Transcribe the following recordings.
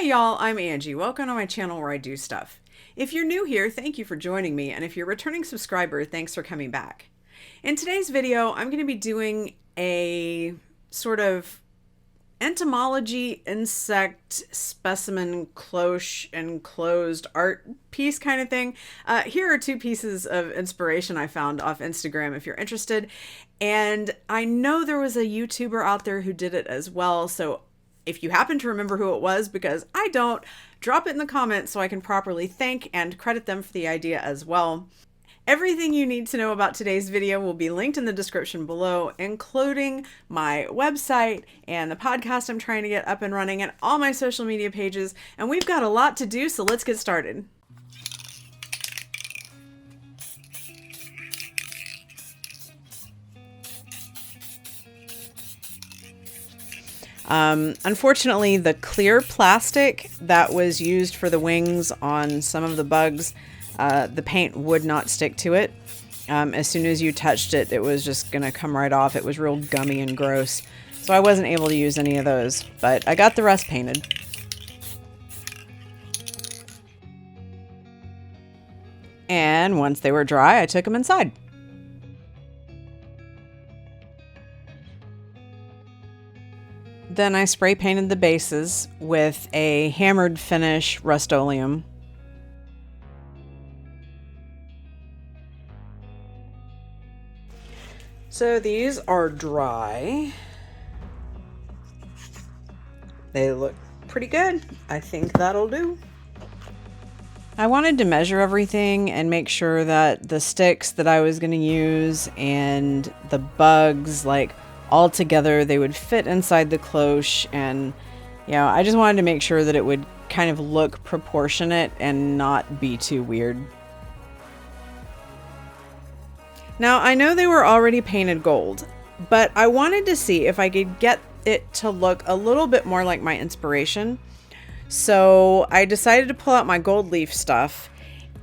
Hey y'all, I'm Angie. Welcome to my channel where I do stuff. If you're new here, thank you for joining me, and if you're a returning subscriber, thanks for coming back. In today's video, I'm going to be doing a sort of entomology insect specimen cloche enclosed art piece kind of thing. Here are two pieces of inspiration I found off Instagram if you're interested. And I know there was a YouTuber out there who did it as well, so if you happen to remember who it was, because I don't, drop it in the comments so I can properly thank and credit them for the idea as well. Everything you need to know about today's video will be linked in the description below, including my website and the podcast I'm trying to get up and running and all my social media pages. And we've got a lot to do, so let's get started. Unfortunately, the clear plastic that was used for the wings on some of the bugs, the paint would not stick to it. As soon as you touched it, it was just going to come right off. It was real gummy and gross. So I wasn't able to use any of those, but I got the rest painted. And once they were dry, I took them inside. Then I spray painted the bases with a hammered finish Rust-Oleum. So these are dry. They look pretty good. I think that'll do. I wanted to measure everything and make sure that the sticks that I was going to use and the bugs, like, all together, they would fit inside the cloche, and I just wanted to make sure that it would kind of look proportionate and not be too weird. Now, I know they were already painted gold, but I wanted to see if I could get it to look a little bit more like my inspiration. So I decided to pull out my gold leaf stuff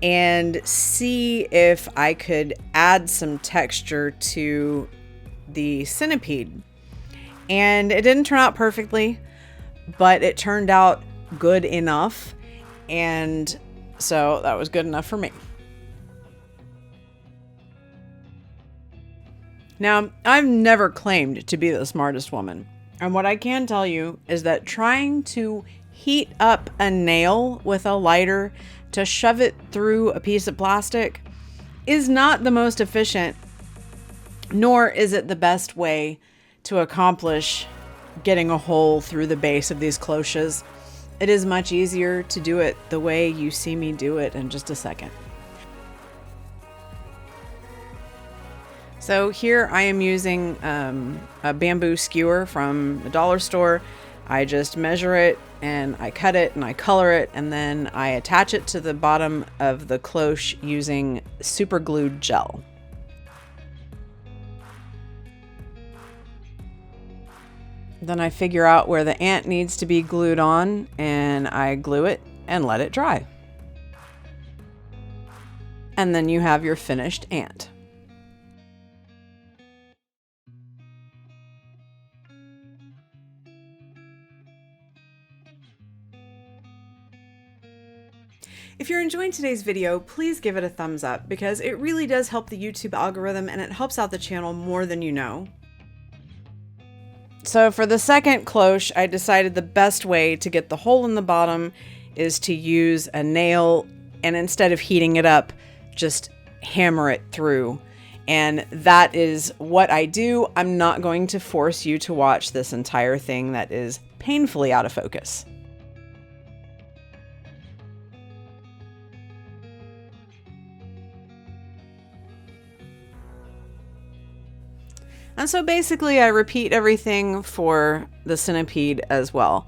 and see if I could add some texture to the centipede. And it didn't turn out perfectly, but it turned out good enough, and so that was good enough for me. Now, I've never claimed to be the smartest woman, and what I can tell you is that trying to heat up a nail with a lighter to shove it through a piece of plastic is not the most efficient, nor is it the best way to accomplish getting a hole through the base of these cloches. It is much easier to do it the way you see me do it in just a second. So here I am using a bamboo skewer from the dollar store. I just measure it and I cut it and I color it, and then I attach it to the bottom of the cloche using super glued gel. Then I figure out where the ant needs to be glued on, and I glue it and let it dry. And then you have your finished ant. If you're enjoying today's video, please give it a thumbs up, because it really does help the YouTube algorithm and it helps out the channel more than you know. So for the second cloche, I decided the best way to get the hole in the bottom is to use a nail, and instead of heating it up, just hammer it through. And that is what I do. I'm not going to force you to watch this entire thing that is painfully out of focus. And so basically I repeat everything for the centipede as well.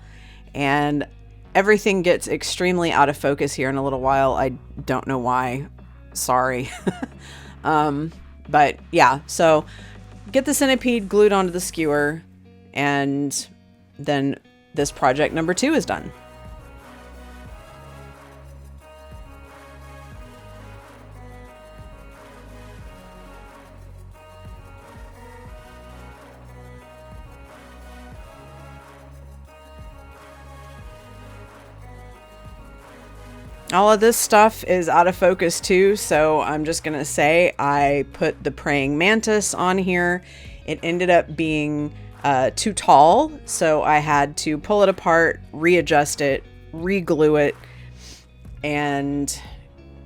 And everything gets extremely out of focus here in a little while. I don't know why. Sorry. But yeah, so get the centipede glued onto the skewer, and then this project number 2 is done. All of this stuff is out of focus too, so I'm just gonna say I put the praying mantis on here. It ended up being too tall, so I had to pull it apart, readjust it, re-glue it, and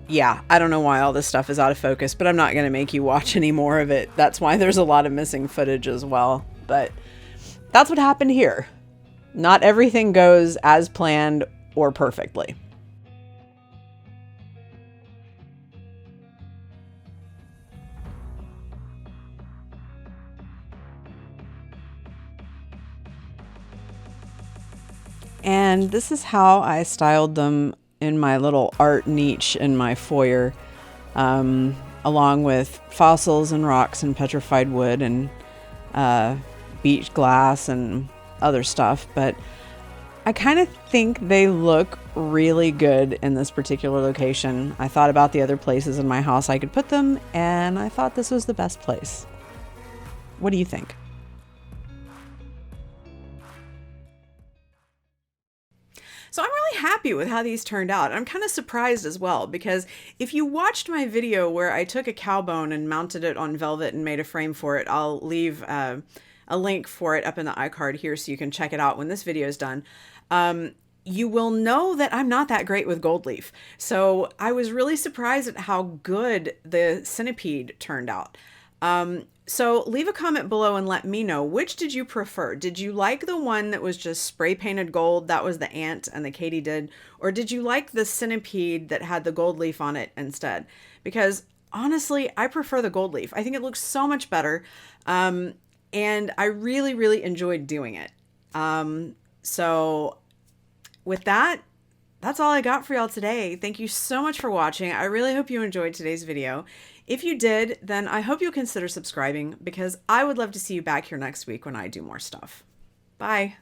yeah, I don't know why all this stuff is out of focus, but I'm not gonna make you watch any more of it. That's why there's a lot of missing footage as well, but that's what happened here. Not everything goes as planned or perfectly. And this is how I styled them in my little art niche in my foyer, along with fossils and rocks and petrified wood and beach glass and other stuff. But I kind of think they look really good in this particular location. I thought about the other places in my house I could put them, and I thought this was the best place. What do you think? So I'm really happy with how these turned out. I'm kind of surprised as well, because if you watched my video where I took a cow bone and mounted it on velvet and made a frame for it, I'll leave a link for it up in the iCard here so you can check it out when this video is done. You will know that I'm not that great with gold leaf. So I was really surprised at how good the centipede turned out. So leave a comment below and let me know, which did you prefer? Did you like the one that was just spray painted gold? That was the ant and the katydid. Or did you like the centipede that had the gold leaf on it instead? Because honestly, I prefer the gold leaf. I think it looks so much better. And I really, really enjoyed doing it. So with that, that's all I got for y'all today. Thank you so much for watching. I really hope you enjoyed today's video. If you did, then I hope you'll consider subscribing, because I would love to see you back here next week when I do more stuff. Bye.